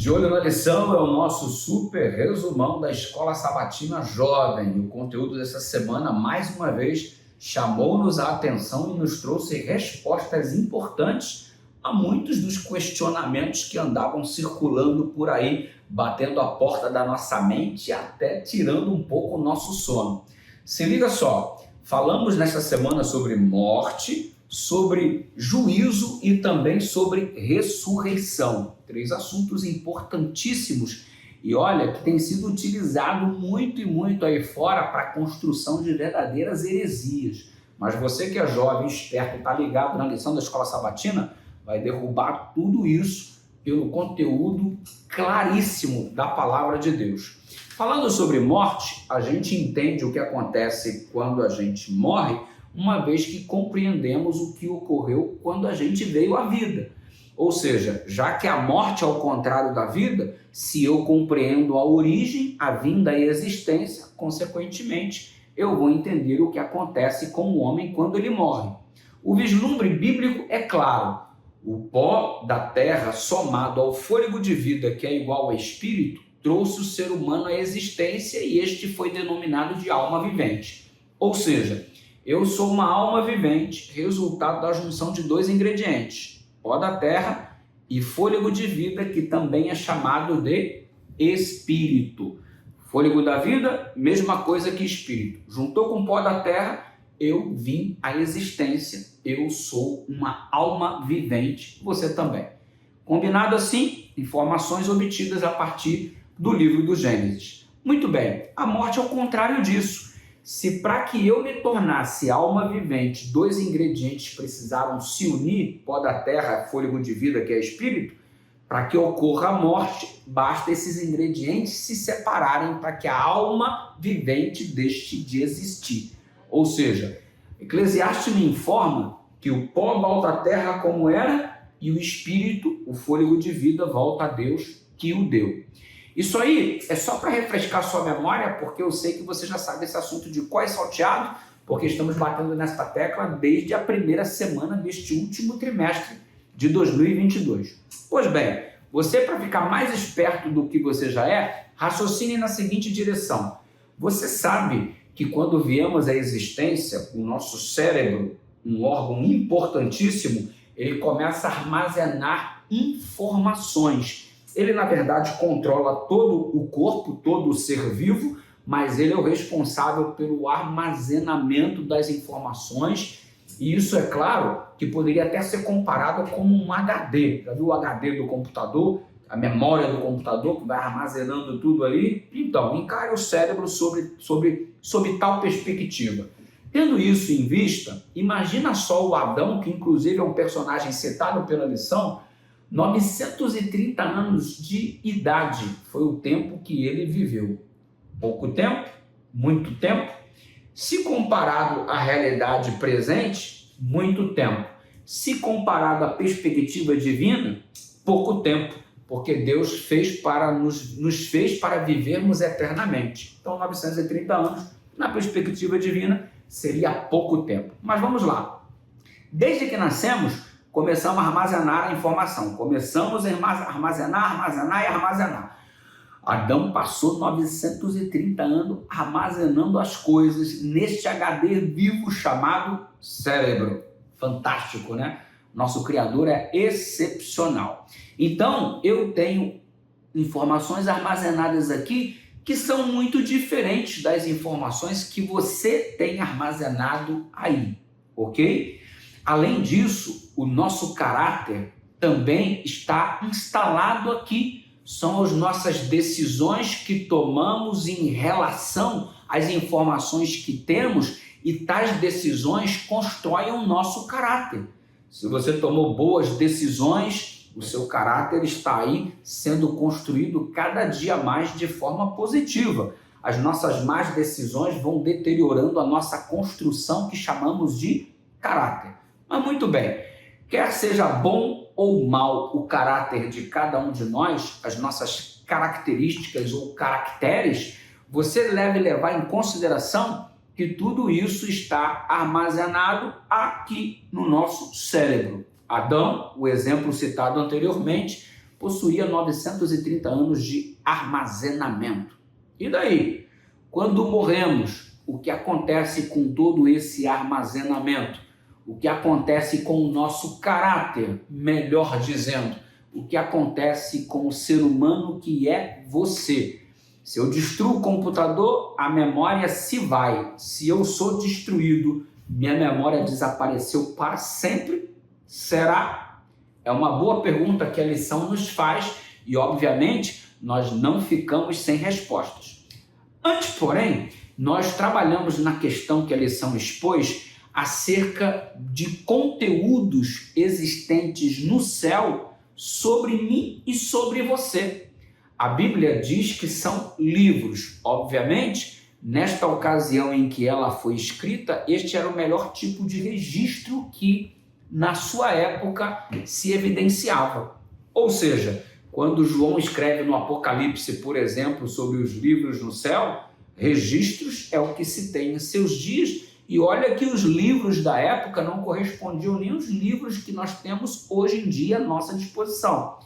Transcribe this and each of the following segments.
De olho na lição é o nosso super resumão da Escola Sabatina Jovem. O conteúdo dessa semana, mais uma vez, chamou-nos a atenção e nos trouxe respostas importantes a muitos dos questionamentos que andavam circulando por aí, batendo a porta da nossa mente e até tirando um pouco o nosso sono. Se liga só, falamos nesta semana sobre morte, sobre juízo e também sobre ressurreição. 3 assuntos importantíssimos e olha que tem sido utilizado muito aí fora para a construção de verdadeiras heresias. Mas você que é jovem, esperto, está ligado na lição da Escola Sabatina, vai derrubar tudo isso pelo conteúdo claríssimo da Palavra de Deus. Falando sobre morte, a gente entende o que acontece quando a gente morre, uma vez que compreendemos o que ocorreu quando a gente veio à vida. Ou seja, já que a morte é o contrário da vida, se eu compreendo a origem, a vinda e a existência, consequentemente, eu vou entender o que acontece com o homem quando ele morre. O vislumbre bíblico é claro. O pó da terra, somado ao fôlego de vida, que é igual ao espírito, trouxe o ser humano à existência e este foi denominado de alma vivente. Ou seja, eu sou uma alma vivente, resultado da junção de 2 ingredientes, pó da terra e fôlego de vida, que também é chamado de espírito. Fôlego da vida, mesma coisa que espírito. Juntou com o pó da terra, eu vim à existência, eu sou uma alma vivente, você também. Combinado assim? Informações obtidas a partir do livro do Gênesis. Muito bem, a morte é o contrário disso. Se para que eu me tornasse alma vivente, 2 ingredientes precisaram se unir, pó da terra, fôlego de vida, que é espírito, para que ocorra a morte, basta esses ingredientes se separarem para que a alma vivente deixe de existir. Ou seja, Eclesiastes me informa que o pó volta à terra como era e o espírito, o fôlego de vida, volta a Deus que o deu. Isso aí é só para refrescar sua memória, porque eu sei que você já sabe esse assunto de cor e salteado, porque estamos batendo nessa tecla desde a primeira semana deste último trimestre de 2022. Pois bem, você, para ficar mais esperto do que você já é, raciocine na seguinte direção. Você sabe que quando viemos à existência, o nosso cérebro, um órgão importantíssimo, ele começa a armazenar informações. Ele, na verdade, controla todo o corpo, todo o ser vivo, mas ele é o responsável pelo armazenamento das informações. E isso, é claro, que poderia até ser comparado como um HD. Já viu o HD do computador? A memória do computador que vai armazenando tudo ali? Então, encare o cérebro sob tal perspectiva. Tendo isso em vista, imagina só o Adão, que inclusive é um personagem citado pela lição, 930 anos de idade foi o tempo que ele viveu. Pouco tempo? Muito tempo? Se comparado à realidade presente, muito tempo. Se comparado à perspectiva divina, pouco tempo, porque Deus nos fez para vivermos eternamente. Então, 930 anos, na perspectiva divina, seria pouco tempo. Mas vamos lá. Desde que nascemos, começamos a armazenar a informação. Começamos a armazenar. Adão passou 930 anos armazenando as coisas neste HD vivo chamado cérebro. Fantástico, né? Nosso Criador é excepcional. Então, eu tenho informações armazenadas aqui que são muito diferentes das informações que você tem armazenado aí, ok? Além disso, o nosso caráter também está instalado aqui. São as nossas decisões que tomamos em relação às informações que temos e tais decisões constroem o nosso caráter. Se você tomou boas decisões, o seu caráter está aí sendo construído cada dia mais de forma positiva. As nossas más decisões vão deteriorando a nossa construção que chamamos de caráter. Mas muito bem, quer seja bom ou mal o caráter de cada um de nós, as nossas características ou caracteres, você deve levar em consideração que tudo isso está armazenado aqui no nosso cérebro. Adão, o exemplo citado anteriormente, possuía 930 anos de armazenamento. E daí? Quando morremos, o que acontece com todo esse armazenamento? O que acontece com o nosso caráter, melhor dizendo? O que acontece com o ser humano que é você? Se eu destruo o computador, a memória se vai. Se eu sou destruído, minha memória desapareceu para sempre? Será? É uma boa pergunta que a lição nos faz e, obviamente, nós não ficamos sem respostas. Antes, porém, nós trabalhamos na questão que a lição expôs acerca de conteúdos existentes no céu sobre mim e sobre você. A Bíblia diz que são livros. Obviamente, nesta ocasião em que ela foi escrita, este era o melhor tipo de registro que, na sua época, se evidenciava. Ou seja, quando João escreve no Apocalipse, por exemplo, sobre os livros no céu, registros é o que se tem em seus dias. E olha que os livros da época não correspondiam nem aos livros que nós temos hoje em dia à nossa disposição.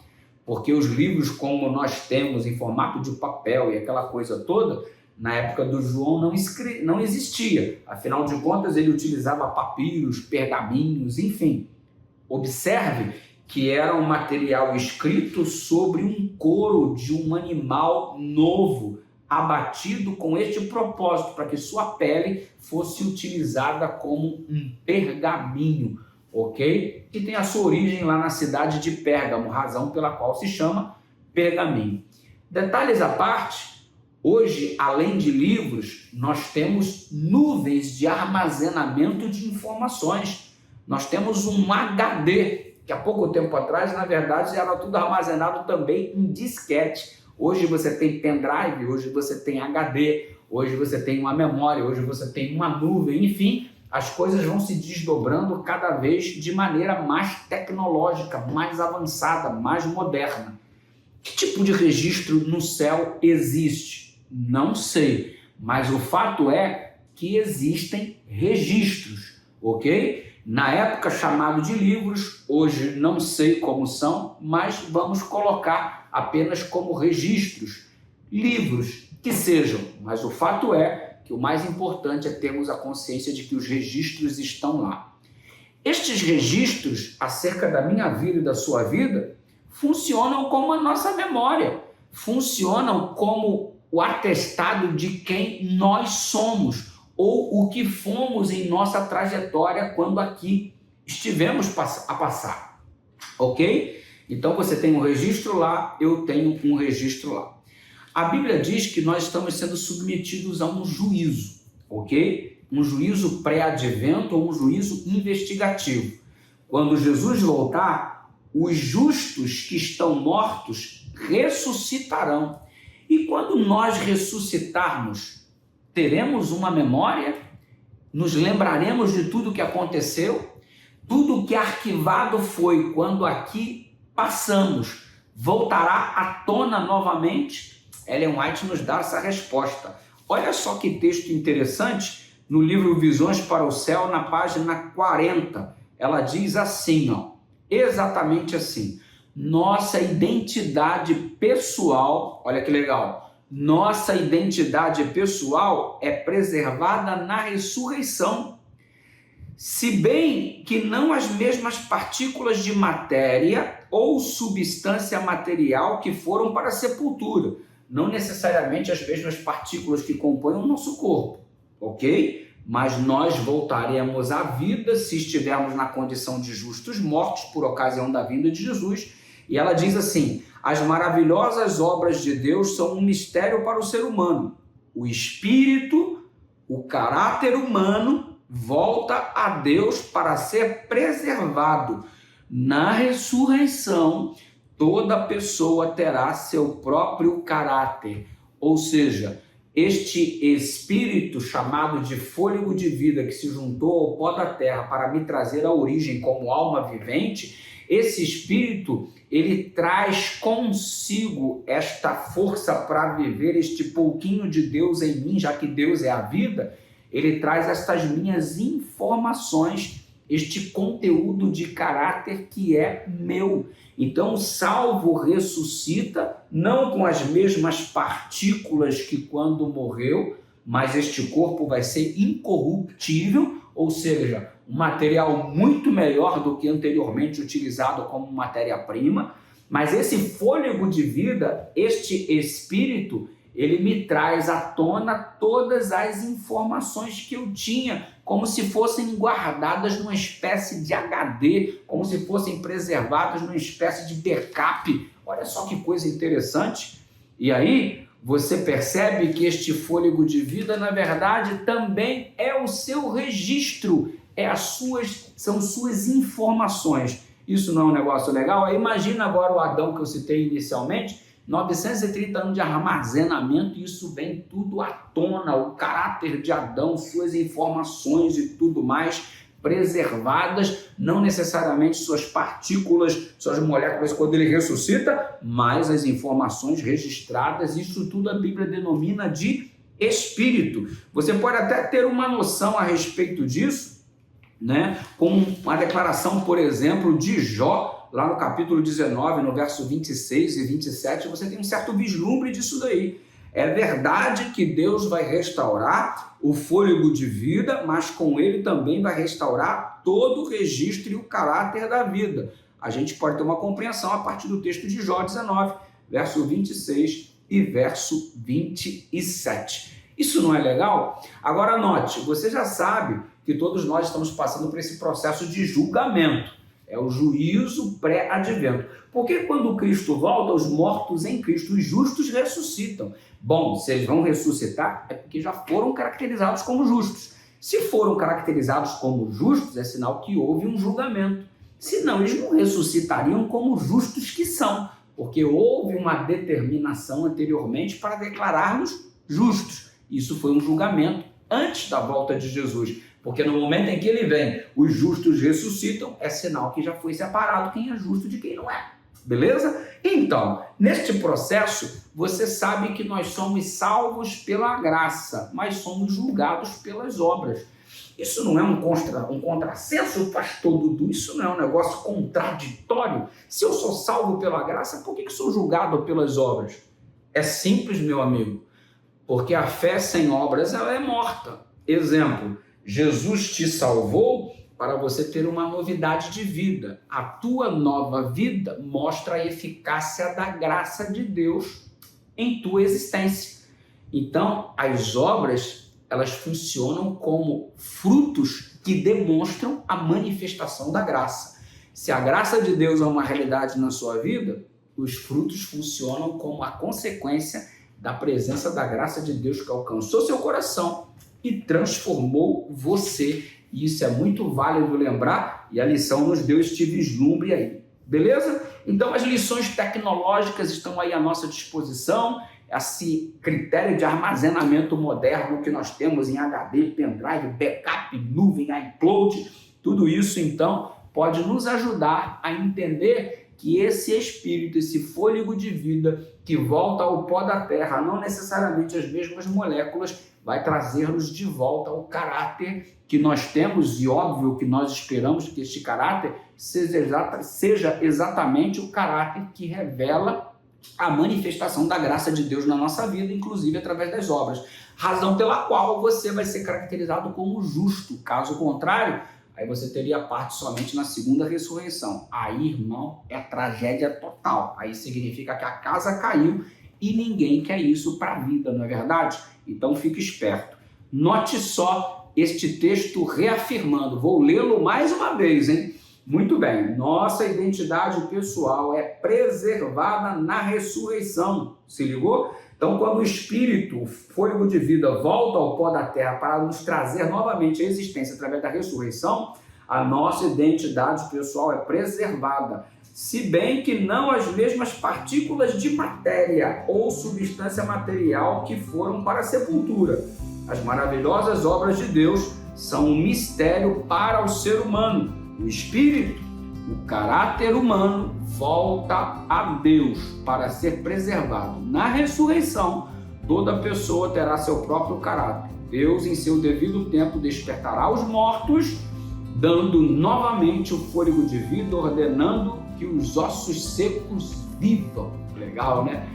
Porque os livros como nós temos em formato de papel e aquela coisa toda, na época do João não existia. Afinal de contas, ele utilizava papiros, pergaminhos, enfim. Observe que era um material escrito sobre um couro de um animal novo, abatido com este propósito, para que sua pele fosse utilizada como um pergaminho, ok? Que tem a sua origem lá na cidade de Pérgamo, razão pela qual se chama pergaminho. Detalhes à parte, hoje, além de livros, nós temos nuvens de armazenamento de informações. Nós temos um HD, que há pouco tempo atrás, na verdade, era tudo armazenado também em disquete. Hoje você tem pendrive, hoje você tem HD, hoje você tem uma memória, hoje você tem uma nuvem, enfim, as coisas vão se desdobrando cada vez de maneira mais tecnológica, mais avançada, mais moderna. Que tipo de registro no céu existe? Não sei, mas o fato é que existem registros, ok? Na época chamado de livros, hoje não sei como são, mas vamos colocar apenas como registros, livros que sejam, mas o fato é que o mais importante é termos a consciência de que os registros estão lá. Estes registros acerca da minha vida e da sua vida funcionam como a nossa memória, funcionam como o atestado de quem nós somos ou o que fomos em nossa trajetória quando aqui estivemos a passar, ok? Então você tem um registro lá, eu tenho um registro lá. A Bíblia diz que nós estamos sendo submetidos a um juízo, ok? Um juízo pré-advento ou um juízo investigativo. Quando Jesus voltar, os justos que estão mortos ressuscitarão. E quando nós ressuscitarmos, teremos uma memória? Nos lembraremos de tudo que aconteceu? Tudo que arquivado foi quando aqui passamos, voltará à tona novamente? Ellen White nos dá essa resposta. Olha só que texto interessante no livro Visões para o Céu, na página 40. Ela diz assim, exatamente assim: nossa identidade pessoal, olha que legal, nossa identidade pessoal é preservada na ressurreição. Se bem que não as mesmas partículas de matéria ou substância material que foram para a sepultura, não necessariamente as mesmas partículas que compõem o nosso corpo, ok? Mas nós voltaremos à vida se estivermos na condição de justos mortos por ocasião da vinda de Jesus. E ela diz assim: as maravilhosas obras de Deus são um mistério para o ser humano. O espírito, o caráter humano volta a Deus para ser preservado. Na ressurreição, toda pessoa terá seu próprio caráter, ou seja, este espírito chamado de fôlego de vida que se juntou ao pó da terra para me trazer a origem como alma vivente, esse espírito, ele traz consigo esta força para viver este pouquinho de Deus em mim, já que Deus é a vida. Ele traz estas minhas informações este conteúdo de caráter que é meu. Então, o salvo ressuscita, não com as mesmas partículas que quando morreu, mas este corpo vai ser incorruptível, ou seja, um material muito melhor do que anteriormente utilizado como matéria-prima. Mas esse fôlego de vida, este espírito, ele me traz à tona todas as informações que eu tinha, como se fossem guardadas numa espécie de HD, como se fossem preservadas numa espécie de backup. Olha só que coisa interessante. E aí você percebe que este fôlego de vida, na verdade, também é o seu registro, são suas informações. Isso não é um negócio legal? Aí imagina agora o Adão que eu citei inicialmente, 930 anos de armazenamento, e isso vem tudo à tona, o caráter de Adão, suas informações e tudo mais preservadas, não necessariamente suas partículas, suas moléculas quando ele ressuscita, mas as informações registradas, isso tudo a Bíblia denomina de espírito. Você pode até ter uma noção a respeito disso, né? Com uma declaração, por exemplo, de Jó, lá no capítulo 19, no verso 26 e 27, você tem um certo vislumbre disso daí. É verdade que Deus vai restaurar o fôlego de vida, mas com ele também vai restaurar todo o registro e o caráter da vida. A gente pode ter uma compreensão a partir do texto de Jó 19, verso 26 e verso 27. Isso não é legal? Agora note, você já sabe que todos nós estamos passando por esse processo de julgamento. É o juízo pré-advento. Porque quando Cristo volta, os mortos em Cristo, os justos ressuscitam. Bom, se eles vão ressuscitar, é porque já foram caracterizados como justos. Se foram caracterizados como justos, é sinal que houve um julgamento. Senão, eles não ressuscitariam como justos que são, porque houve uma determinação anteriormente para declarar-nos justos. Isso foi um julgamento antes da volta de Jesus. Porque no momento em que ele vem, os justos ressuscitam, é sinal que já foi separado quem é justo de quem não é. Beleza? Então, neste processo, você sabe que nós somos salvos pela graça, mas somos julgados pelas obras. Isso não é um contrassenso, pastor Dudu? Isso não é um negócio contraditório? Se eu sou salvo pela graça, por que sou julgado pelas obras? É simples, meu amigo. Porque a fé sem obras, ela é morta. Exemplo, Jesus te salvou para você ter uma novidade de vida. A tua nova vida mostra a eficácia da graça de Deus em tua existência. Então, as obras, elas funcionam como frutos que demonstram a manifestação da graça. Se a graça de Deus é uma realidade na sua vida, os frutos funcionam como a consequência da presença da graça de Deus que alcançou seu coração e transformou você. E isso é muito válido lembrar, e a lição nos deu este vislumbre aí. Beleza? Então as lições tecnológicas estão aí à nossa disposição, esse critério de armazenamento moderno que nós temos em HD, pendrive, backup, nuvem, iCloud, tudo isso então pode nos ajudar a entender que esse espírito, esse fôlego de vida que volta ao pó da terra, não necessariamente as mesmas moléculas, vai trazer-nos de volta ao caráter que nós temos, e óbvio que nós esperamos que este caráter seja exatamente o caráter que revela a manifestação da graça de Deus na nossa vida, inclusive através das obras. Razão pela qual você vai ser caracterizado como justo. Caso contrário, aí você teria parte somente na segunda ressurreição. Aí, irmão, é tragédia total. Aí significa que a casa caiu e ninguém quer isso para a vida, não é verdade? Então fique esperto. Note só este texto reafirmando. Vou lê-lo mais uma vez, hein? Muito bem. Nossa identidade pessoal é preservada na ressurreição. Se ligou? Então, quando o Espírito, o fôlego de vida, volta ao pó da terra para nos trazer novamente a existência através da ressurreição, a nossa identidade pessoal é preservada. Se bem que não as mesmas partículas de matéria ou substância material que foram para a sepultura. As maravilhosas obras de Deus são um mistério para o ser humano. O espírito, o caráter humano, volta a Deus para ser preservado. Na ressurreição, toda pessoa terá seu próprio caráter. Deus, em seu devido tempo, despertará os mortos dando novamente o fôlego de vida, ordenando que os ossos secos vivam. Legal, né?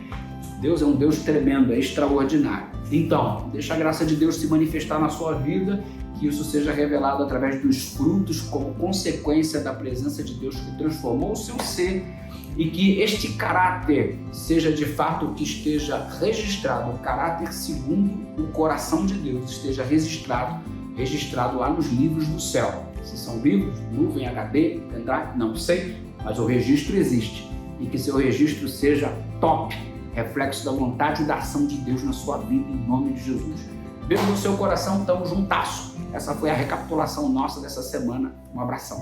Deus é um Deus tremendo, é extraordinário. Então, deixa a graça de Deus se manifestar na sua vida, que isso seja revelado através dos frutos como consequência da presença de Deus que transformou o seu ser, e que este caráter seja de fato o que esteja registrado, o caráter segundo o coração de Deus esteja registrado lá nos livros do céu. Se são livros, nuvem, HD, pendrive, não sei, mas o registro existe, e que seu registro seja top, reflexo da vontade e da ação de Deus na sua vida, em nome de Jesus. Beijo no seu coração, tamo juntasso. Essa foi a recapitulação nossa dessa semana. Um abração.